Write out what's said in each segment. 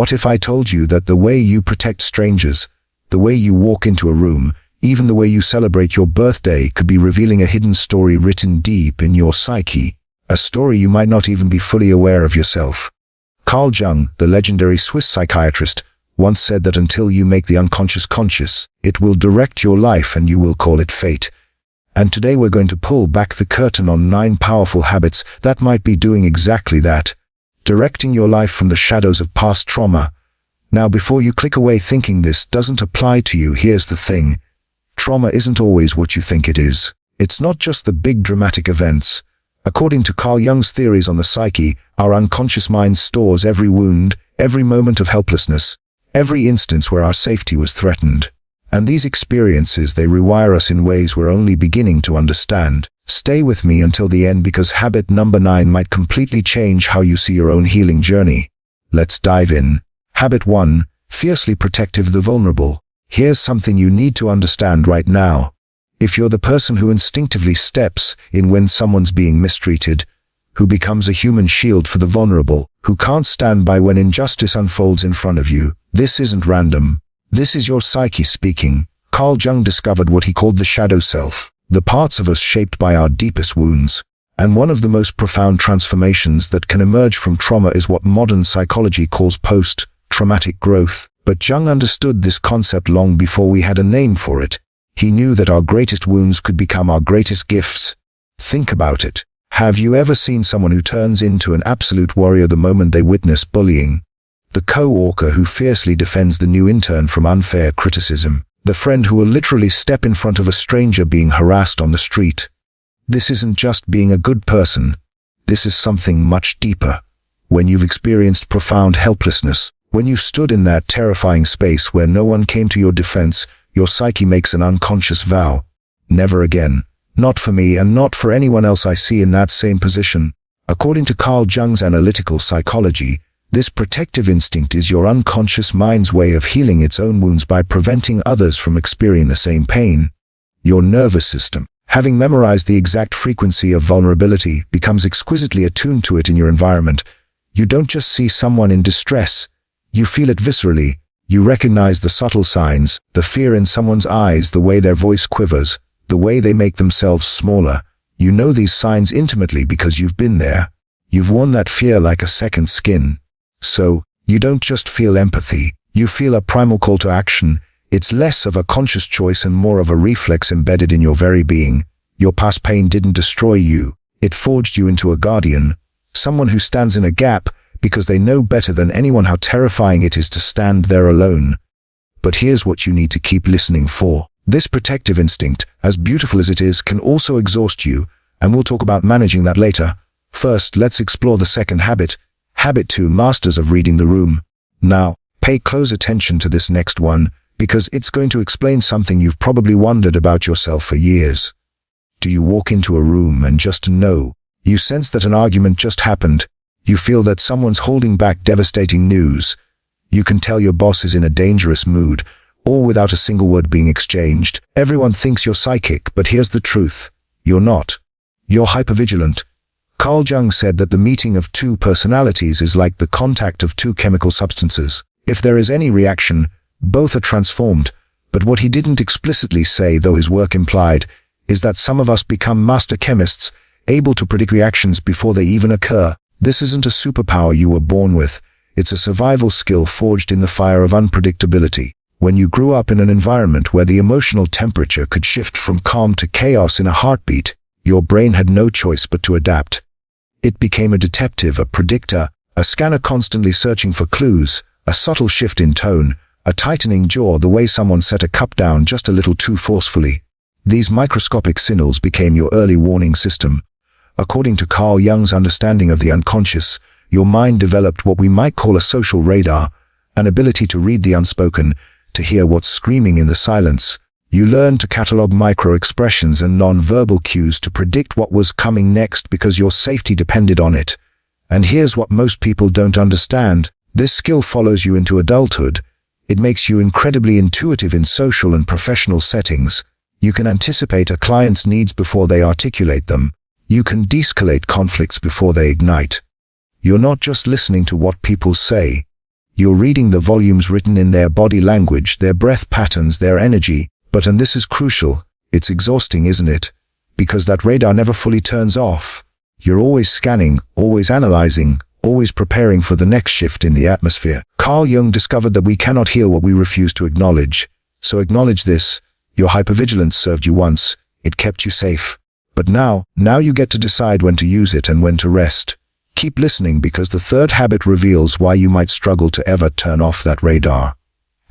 What if I told you that the way you protect strangers, the way you walk into a room, even the way you celebrate your birthday could be revealing a hidden story written deep in your psyche, a story you might not even be fully aware of yourself? Carl Jung, the legendary Swiss psychiatrist, once said that until you make the unconscious conscious, it will direct your life and you will call it fate. And today we're going to pull back the curtain on 9 powerful habits that might be doing exactly that, directing your life from the shadows of past trauma. Now, before you click away thinking this doesn't apply to you, here's the thing. Trauma isn't always what you think it is. It's not just the big dramatic events. According to Carl Jung's theories on the psyche, our unconscious mind stores every wound, every moment of helplessness, every instance where our safety was threatened. And these experiences, they rewire us in ways we're only beginning to understand. Stay with me until the end, because habit number 9 might completely change how you see your own healing journey. Let's dive in. Habit 1. Fiercely protective of the vulnerable. Here's something you need to understand right now. If you're the person who instinctively steps in when someone's being mistreated, who becomes a human shield for the vulnerable, who can't stand by when injustice unfolds in front of you, this isn't random. This is your psyche speaking. Carl Jung discovered what he called the shadow self, the parts of us shaped by our deepest wounds. And one of the most profound transformations that can emerge from trauma is what modern psychology calls post-traumatic growth. But Jung understood this concept long before we had a name for it. He knew that our greatest wounds could become our greatest gifts. Think about it. Have you ever seen someone who turns into an absolute warrior the moment they witness bullying? The co-worker who fiercely defends the new intern from unfair criticism. The friend who will literally step in front of a stranger being harassed on the street. This isn't just being a good person. This is something much deeper. When you've experienced profound helplessness, when you've stood in that terrifying space where no one came to your defense, your psyche makes an unconscious vow. Never again. Not for me and not for anyone else I see in that same position. According to Carl Jung's analytical psychology, this protective instinct is your unconscious mind's way of healing its own wounds by preventing others from experiencing the same pain. Your nervous system, having memorized the exact frequency of vulnerability, becomes exquisitely attuned to it in your environment. You don't just see someone in distress. You feel it viscerally. You recognize the subtle signs, the fear in someone's eyes, the way their voice quivers, the way they make themselves smaller. You know these signs intimately because you've been there. You've worn that fear like a second skin. So, you don't just feel empathy, you feel a primal call to action. It's less of a conscious choice and more of a reflex embedded in your very being. Your past pain didn't destroy you. It forged you into a guardian, someone who stands in a gap because they know better than anyone how terrifying it is to stand there alone. But here's what you need to keep listening for. This protective instinct, as beautiful as it is, can also exhaust you, and we'll talk about managing that later. First, let's explore the second habit. Habit 2, masters of reading the room. Now, pay close attention to this next one, because it's going to explain something you've probably wondered about yourself for years. Do you walk into a room and just know? You sense that an argument just happened. You feel that someone's holding back devastating news. You can tell your boss is in a dangerous mood, all without a single word being exchanged. Everyone thinks you're psychic, but here's the truth. You're not. You're hypervigilant. Carl Jung said that the meeting of 2 personalities is like the contact of 2 chemical substances. If there is any reaction, both are transformed. But what he didn't explicitly say, though his work implied, is that some of us become master chemists, able to predict reactions before they even occur. This isn't a superpower you were born with. It's a survival skill forged in the fire of unpredictability. When you grew up in an environment where the emotional temperature could shift from calm to chaos in a heartbeat, your brain had no choice but to adapt. It became a detective, a predictor, a scanner constantly searching for clues, a subtle shift in tone, a tightening jaw, the way someone set a cup down just a little too forcefully. These microscopic signals became your early warning system. According to Carl Jung's understanding of the unconscious, your mind developed what we might call a social radar, an ability to read the unspoken, to hear what's screaming in the silence. You learned to catalog micro-expressions and non-verbal cues to predict what was coming next because your safety depended on it. And here's what most people don't understand. This skill follows you into adulthood. It makes you incredibly intuitive in social and professional settings. You can anticipate a client's needs before they articulate them. You can de-escalate conflicts before they ignite. You're not just listening to what people say. You're reading the volumes written in their body language, their breath patterns, their energy. But, and this is crucial, it's exhausting, isn't it? Because that radar never fully turns off. You're always scanning, always analyzing, always preparing for the next shift in the atmosphere. Carl Jung discovered that we cannot heal what we refuse to acknowledge. So acknowledge this. Your hypervigilance served you once. It kept you safe. But now you get to decide when to use it and when to rest. Keep listening, because the third habit reveals why you might struggle to ever turn off that radar.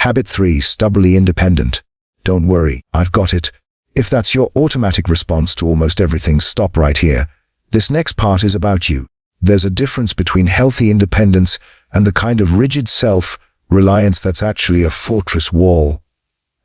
Habit 3, stubbornly independent. Don't worry, I've got it. If that's your automatic response to almost everything, stop right here. This next part is about you. There's a difference between healthy independence and the kind of rigid self-reliance that's actually a fortress wall.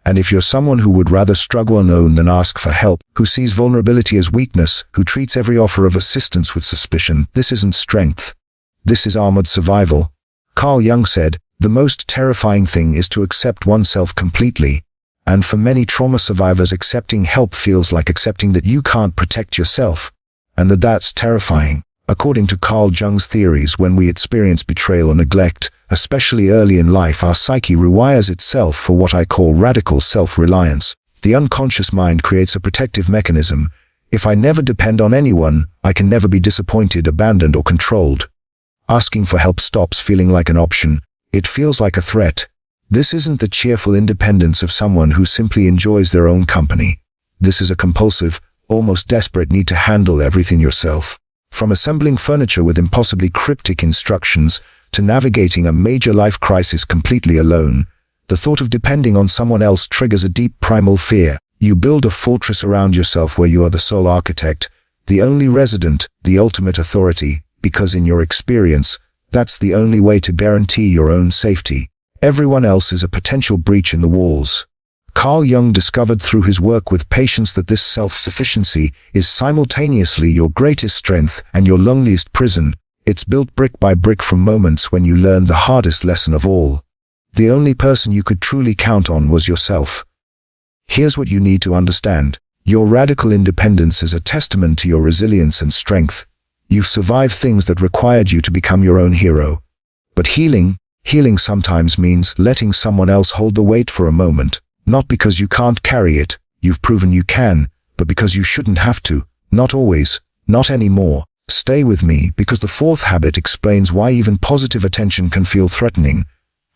And if you're someone who would rather struggle alone than ask for help, who sees vulnerability as weakness, who treats every offer of assistance with suspicion, this isn't strength. This is armored survival. Carl Jung said, the most terrifying thing is to accept oneself completely. And for many trauma survivors, accepting help feels like accepting that you can't protect yourself, and that's terrifying. According to Carl Jung's theories, when we experience betrayal or neglect, especially early in life, our psyche rewires itself for what I call radical self-reliance. The unconscious mind creates a protective mechanism. If I never depend on anyone, I can never be disappointed, abandoned, or controlled. Asking for help stops feeling like an option. It feels like a threat. This isn't the cheerful independence of someone who simply enjoys their own company. This is a compulsive, almost desperate need to handle everything yourself. From assembling furniture with impossibly cryptic instructions to navigating a major life crisis completely alone, the thought of depending on someone else triggers a deep primal fear. You build a fortress around yourself where you are the sole architect, the only resident, the ultimate authority, because in your experience, that's the only way to guarantee your own safety. Everyone else is a potential breach in the walls. Carl Jung discovered through his work with patients that this self-sufficiency is simultaneously your greatest strength and your loneliest prison. It's built brick by brick from moments when you learned the hardest lesson of all. The only person you could truly count on was yourself. Here's what you need to understand. Your radical independence is a testament to your resilience and strength. You've survived things that required you to become your own hero. But healing sometimes means letting someone else hold the weight for a moment. Not because you can't carry it, you've proven you can, but because you shouldn't have to. Not always, not anymore. Stay with me, because the fourth habit explains why even positive attention can feel threatening.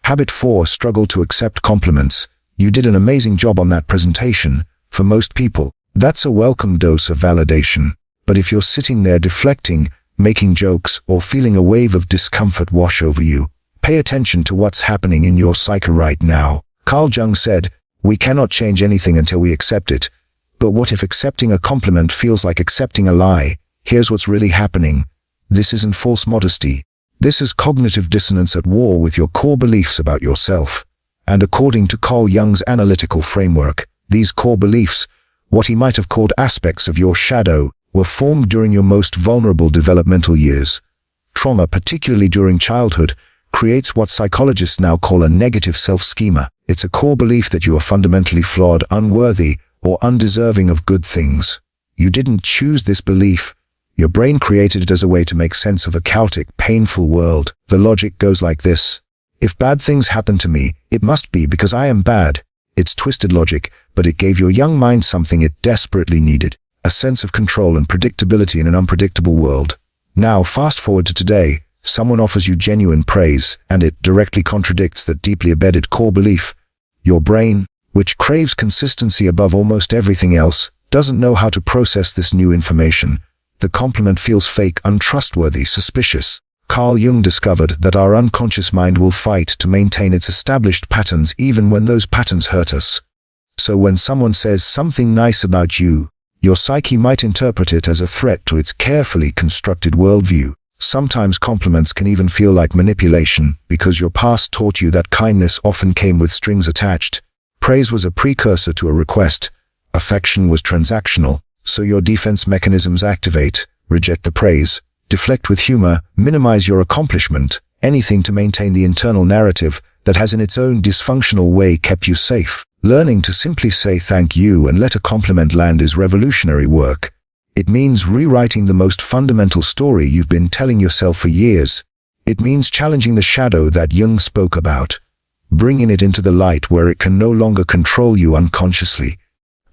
Habit 4, struggle to accept compliments. You did an amazing job on that presentation. For most people, that's a welcome dose of validation. But if you're sitting there deflecting, making jokes, or feeling a wave of discomfort wash over you, pay attention to what's happening in your psyche right now. Carl Jung said, we cannot change anything until we accept it. But what if accepting a compliment feels like accepting a lie? Here's what's really happening. This isn't false modesty. This is cognitive dissonance at war with your core beliefs about yourself. And according to Carl Jung's analytical framework, these core beliefs, what he might have called aspects of your shadow, were formed during your most vulnerable developmental years. Trauma, particularly during childhood, creates what psychologists now call a negative self-schema. It's a core belief that you are fundamentally flawed, unworthy, or undeserving of good things. You didn't choose this belief. Your brain created it as a way to make sense of a chaotic, painful world. The logic goes like this. If bad things happen to me, it must be because I am bad. It's twisted logic, but it gave your young mind something it desperately needed. A sense of control and predictability in an unpredictable world. Now, fast forward to today. Someone offers you genuine praise, and it directly contradicts that deeply embedded core belief. Your brain, which craves consistency above almost everything else, doesn't know how to process this new information. The compliment feels fake, untrustworthy, suspicious. Carl Jung discovered that our unconscious mind will fight to maintain its established patterns even when those patterns hurt us. So when someone says something nice about you, your psyche might interpret it as a threat to its carefully constructed worldview. Sometimes compliments can even feel like manipulation, because your past taught you that kindness often came with strings attached. Praise was a precursor to a request. Affection was transactional, so your defense mechanisms activate. Reject the praise, deflect with humor, minimize your accomplishment, anything to maintain the internal narrative that has in its own dysfunctional way kept you safe. Learning to simply say thank you and let a compliment land is revolutionary work. It means rewriting the most fundamental story you've been telling yourself for years. It means challenging the shadow that Jung spoke about, bringing it into the light where it can no longer control you unconsciously.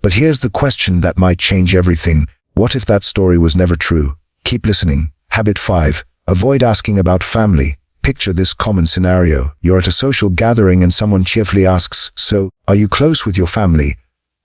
But here's the question that might change everything. What if that story was never true? Keep listening. Habit 5. Avoid asking about family. Picture this common scenario. You're at a social gathering and someone cheerfully asks, "So, are you close with your family?"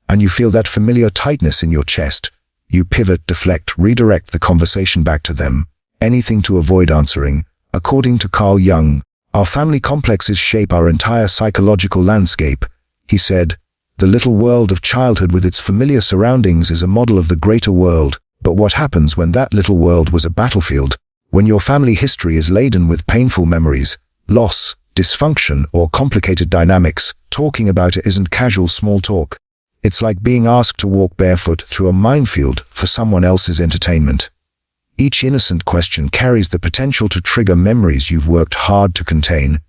And you feel that familiar tightness in your chest. You pivot, deflect, redirect the conversation back to them. Anything to avoid answering. According to Carl Jung, our family complexes shape our entire psychological landscape. He said, "The little world of childhood with its familiar surroundings is a model of the greater world. But what happens when that little world was a battlefield? When your family history is laden with painful memories, loss, dysfunction, or complicated dynamics, talking about it isn't casual small talk. It's like being asked to walk barefoot through a minefield for someone else's entertainment." Each innocent question carries the potential to trigger memories you've worked hard to contain.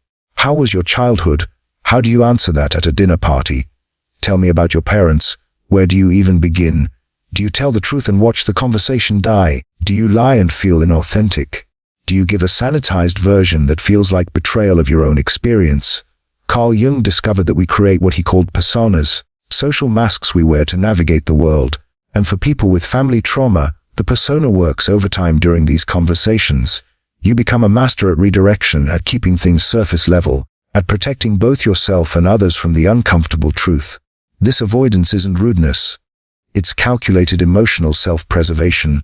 How was your childhood? How do you answer that at a dinner party? Tell me about your parents. Where do you even begin? Do you tell the truth and watch the conversation die? Do you lie and feel inauthentic? Do you give a sanitized version that feels like betrayal of your own experience? Carl Jung discovered that we create what he called personas, social masks we wear to navigate the world. And for people with family trauma, the persona works overtime during these conversations. You become a master at redirection, at keeping things surface level, at protecting both yourself and others from the uncomfortable truth. This avoidance isn't rudeness. It's calculated emotional self-preservation.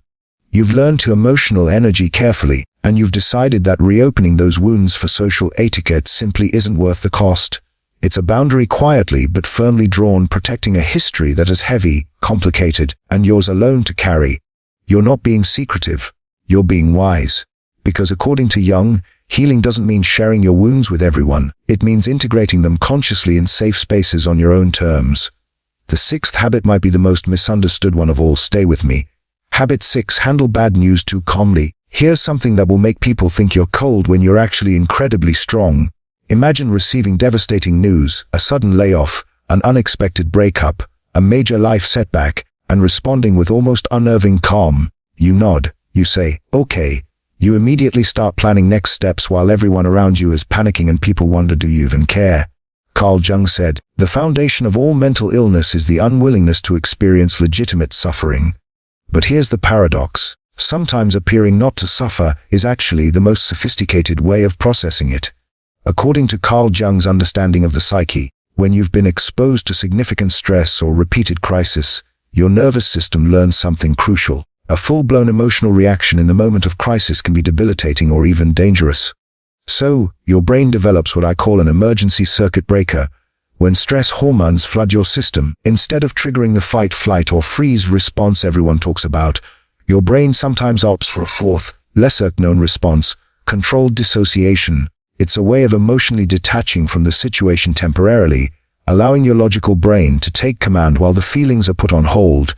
You've learned to emotional energy carefully, and you've decided that reopening those wounds for social etiquette simply isn't worth the cost. It's a boundary quietly but firmly drawn, protecting a history that is heavy, complicated, and yours alone to carry. You're not being secretive, you're being wise. Because according to Jung, healing doesn't mean sharing your wounds with everyone. It means integrating them consciously in safe spaces on your own terms. The 6th habit might be the most misunderstood one of all. Stay with me. Habit 6. Handle bad news too calmly. Here's something that will make people think you're cold when you're actually incredibly strong. Imagine receiving devastating news, a sudden layoff, an unexpected breakup, a major life setback, and responding with almost unnerving calm. You nod. You say, "Okay." You immediately start planning next steps while everyone around you is panicking and people wonder, do you even care? Carl Jung said, "The foundation of all mental illness is the unwillingness to experience legitimate suffering." But here's the paradox. Sometimes appearing not to suffer is actually the most sophisticated way of processing it. According to Carl Jung's understanding of the psyche, when you've been exposed to significant stress or repeated crisis, your nervous system learns something crucial. A full-blown emotional reaction in the moment of crisis can be debilitating or even dangerous. So, your brain develops what I call an emergency circuit breaker. When stress hormones flood your system, instead of triggering the fight, flight, or freeze response everyone talks about, your brain sometimes opts for a fourth, lesser-known response, controlled dissociation. It's a way of emotionally detaching from the situation temporarily, allowing your logical brain to take command while the feelings are put on hold.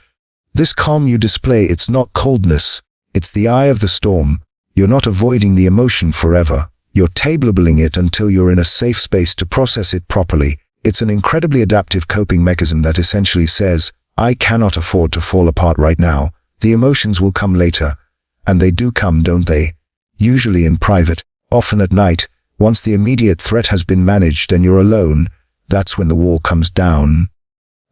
This calm you display, it's not coldness, it's the eye of the storm. You're not avoiding the emotion forever. You're tabling it until you're in a safe space to process it properly. It's an incredibly adaptive coping mechanism that essentially says, "I cannot afford to fall apart right now. The emotions will come later." And they do come, don't they? Usually in private, often at night. Once the immediate threat has been managed and you're alone, that's when the wall comes down.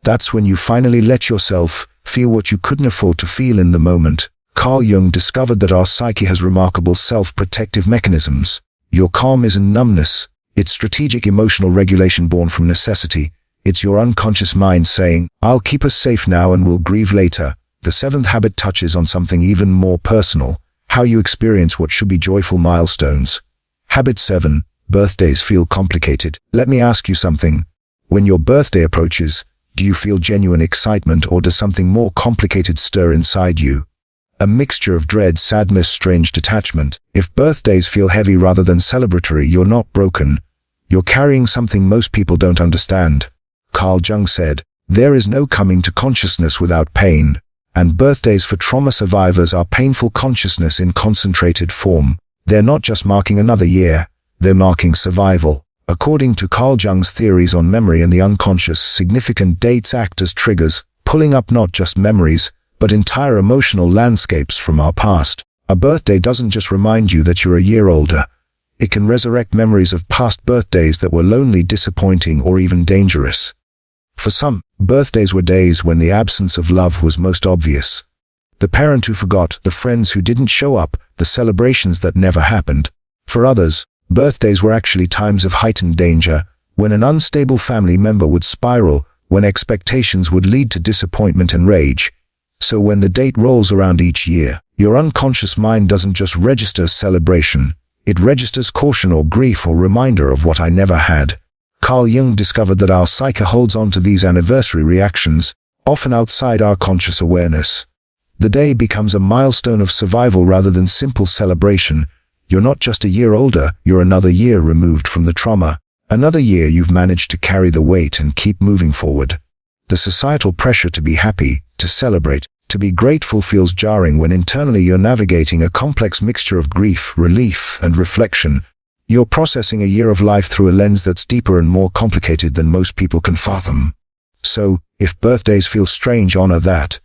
That's when you finally let yourself feel what you couldn't afford to feel in the moment. Carl Jung discovered that our psyche has remarkable self-protective mechanisms. Your calm isn't numbness. It's strategic emotional regulation born from necessity. It's your unconscious mind saying, "I'll keep us safe now and we'll grieve later." The 7th habit touches on something even more personal, how you experience what should be joyful milestones. Habit 7. Birthdays feel complicated. Let me ask you something. When your birthday approaches, do you feel genuine excitement, or does something more complicated stir inside you? A mixture of dread, sadness, strange detachment. If birthdays feel heavy rather than celebratory, you're not broken. You're carrying something most people don't understand. Carl Jung said, "There is no coming to consciousness without pain." And birthdays for trauma survivors are painful consciousness in concentrated form. They're not just marking another year, they're marking survival. According to Carl Jung's theories on memory and the unconscious, significant dates act as triggers, pulling up not just memories, but entire emotional landscapes from our past. A birthday doesn't just remind you that you're a year older. It can resurrect memories of past birthdays that were lonely, disappointing, or even dangerous. For some, birthdays were days when the absence of love was most obvious. The parent who forgot, the friends who didn't show up, the celebrations that never happened. For others, birthdays were actually times of heightened danger, when an unstable family member would spiral, when expectations would lead to disappointment and rage. So when the date rolls around each year, your unconscious mind doesn't just register celebration, it registers caution or grief or reminder of what I never had. Carl Jung discovered that our psyche holds on to these anniversary reactions, often outside our conscious awareness. The day becomes a milestone of survival rather than simple celebration. You're not just a year older, you're another year removed from the trauma. Another year you've managed to carry the weight and keep moving forward. The societal pressure to be happy, to celebrate, to be grateful feels jarring when internally you're navigating a complex mixture of grief, relief, and reflection. You're processing a year of life through a lens that's deeper and more complicated than most people can fathom. So, if birthdays feel strange, honor that.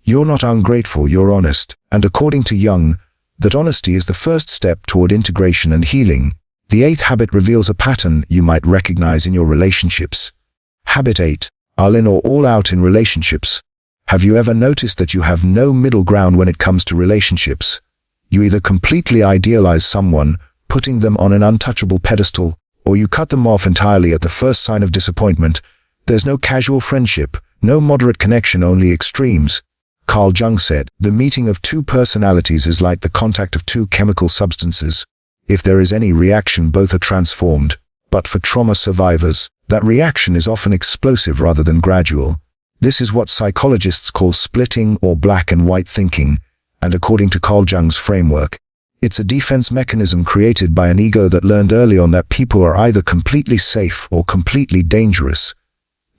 You're not ungrateful, you're honest, and according to Jung, that honesty is the first step toward integration and healing. The 8th habit reveals a pattern you might recognize in your relationships. Habit 8. All in or all out in relationships. Have you ever noticed that you have no middle ground when it comes to relationships? You either completely idealize someone, putting them on an untouchable pedestal, or you cut them off entirely at the first sign of disappointment. There's no casual friendship, no moderate connection, only extremes. Carl Jung said, the meeting of two personalities is like the contact of two chemical substances. If there is any reaction, both are transformed. But for trauma survivors, that reaction is often explosive rather than gradual. This is what psychologists call splitting or black and white thinking, and according to Carl Jung's framework, it's a defense mechanism created by an ego that learned early on that people are either completely safe or completely dangerous.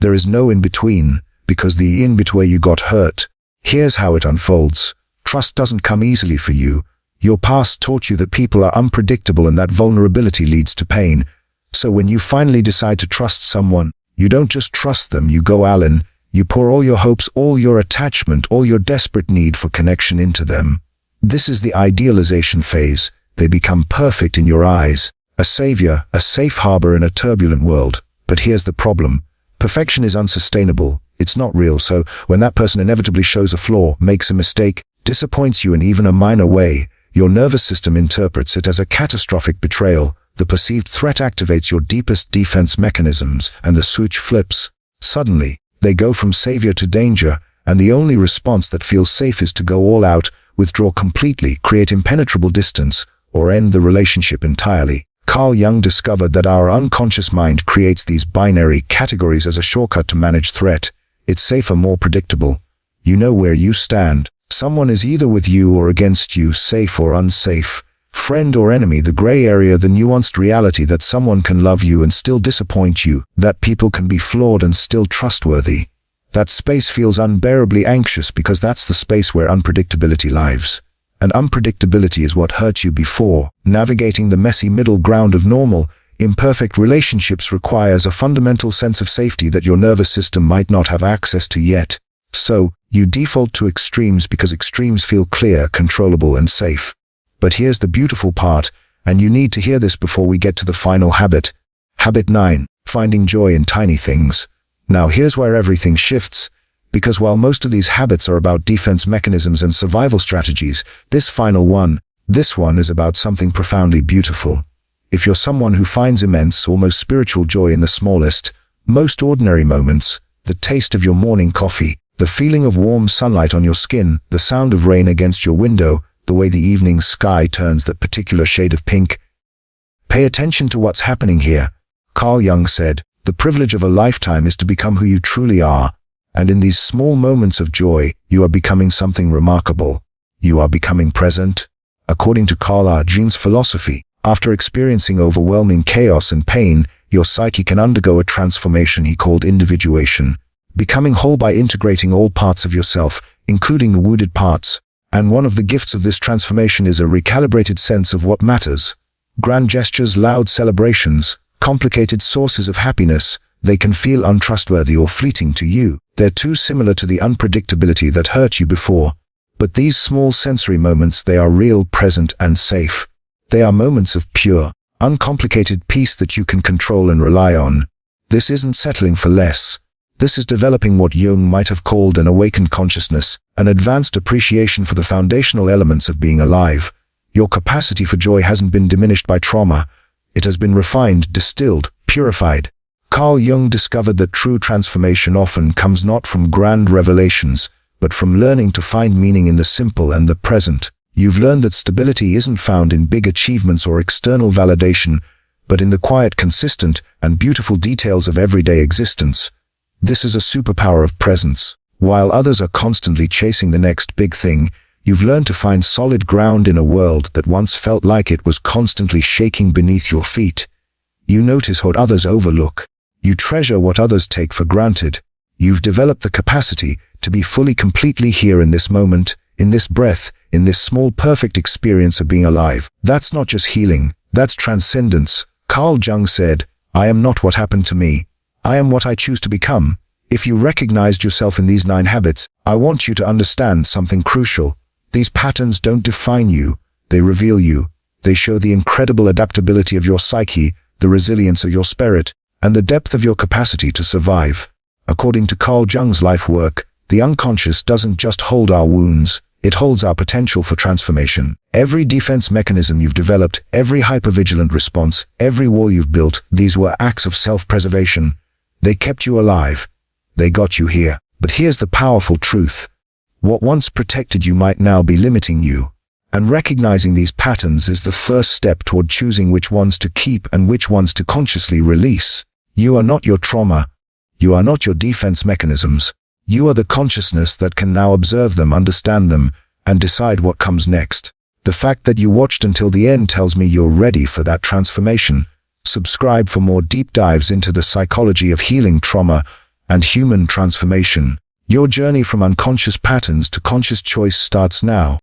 There is no in-between, because the in-between you got hurt. Here's how it unfolds. Trust doesn't come easily for you. Your past taught you that people are unpredictable and that vulnerability leads to pain. So when you finally decide to trust someone, you don't just trust them, you go all in. You pour all your hopes, all your attachment, all your desperate need for connection into them. This is the idealization phase. They become perfect in your eyes. A savior, a safe harbor in a turbulent world. But here's the problem. Perfection is unsustainable. It's not real, so when that person inevitably shows a flaw, makes a mistake, disappoints you in even a minor way, your nervous system interprets it as a catastrophic betrayal. The perceived threat activates your deepest defense mechanisms, and the switch flips. Suddenly, they go from savior to danger, and the only response that feels safe is to go all out, withdraw completely, create impenetrable distance, or end the relationship entirely. Carl Jung discovered that our unconscious mind creates these binary categories as a shortcut to manage threat. It's safer, more predictable. You know where you stand. Someone is either with you or against you, safe or unsafe, friend or enemy, the gray area, the nuanced reality that someone can love you and still disappoint you, that people can be flawed and still trustworthy. That space feels unbearably anxious because that's the space where unpredictability lives. And unpredictability is what hurt you before. Navigating the messy middle ground of normal, imperfect relationships requires a fundamental sense of safety that your nervous system might not have access to yet. So, you default to extremes because extremes feel clear, controllable, and safe. But here's the beautiful part, and you need to hear this before we get to the final habit. Habit 9. Finding joy in tiny things. Now here's where everything shifts, because while most of these habits are about defense mechanisms and survival strategies, this one is about something profoundly beautiful. If you're someone who finds immense, almost spiritual joy in the smallest, most ordinary moments, the taste of your morning coffee, the feeling of warm sunlight on your skin, the sound of rain against your window, the way the evening sky turns that particular shade of pink. Pay attention to what's happening here. Carl Jung said, the privilege of a lifetime is to become who you truly are, and in these small moments of joy, you are becoming something remarkable. You are becoming present. According to Carl Jung's philosophy, after experiencing overwhelming chaos and pain, your psyche can undergo a transformation he called individuation, becoming whole by integrating all parts of yourself, including the wounded parts. And one of the gifts of this transformation is a recalibrated sense of what matters. Grand gestures, loud celebrations, complicated sources of happiness, they can feel untrustworthy or fleeting to you. They're too similar to the unpredictability that hurt you before. But these small sensory moments, they are real, present, and safe. They are moments of pure, uncomplicated peace that you can control and rely on. This isn't settling for less. This is developing what Jung might have called an awakened consciousness, an advanced appreciation for the foundational elements of being alive. Your capacity for joy hasn't been diminished by trauma. It has been refined, distilled, purified. Carl Jung discovered that true transformation often comes not from grand revelations, but from learning to find meaning in the simple and the present. You've learned that stability isn't found in big achievements or external validation, but in the quiet, consistent, and beautiful details of everyday existence. This is a superpower of presence. While others are constantly chasing the next big thing, you've learned to find solid ground in a world that once felt like it was constantly shaking beneath your feet. You notice what others overlook. You treasure what others take for granted. You've developed the capacity to be fully, completely here in this moment, in this breath, in this small, perfect experience of being alive. That's not just healing, that's transcendence. Carl Jung said, "I am not what happened to me. I am what I choose to become." If you recognized yourself in these 9 habits, I want you to understand something crucial. These patterns don't define you, they reveal you. They show the incredible adaptability of your psyche, the resilience of your spirit, and the depth of your capacity to survive. According to Carl Jung's life work, the unconscious doesn't just hold our wounds, it holds our potential for transformation. Every defense mechanism you've developed, every hypervigilant response, every wall you've built, these were acts of self-preservation. They kept you alive. They got you here. But here's the powerful truth. What once protected you might now be limiting you. And recognizing these patterns is the first step toward choosing which ones to keep and which ones to consciously release. You are not your trauma. You are not your defense mechanisms. You are the consciousness that can now observe them, understand them, and decide what comes next. The fact that you watched until the end tells me you're ready for that transformation. Subscribe for more deep dives into the psychology of healing trauma and human transformation. Your journey from unconscious patterns to conscious choice starts now.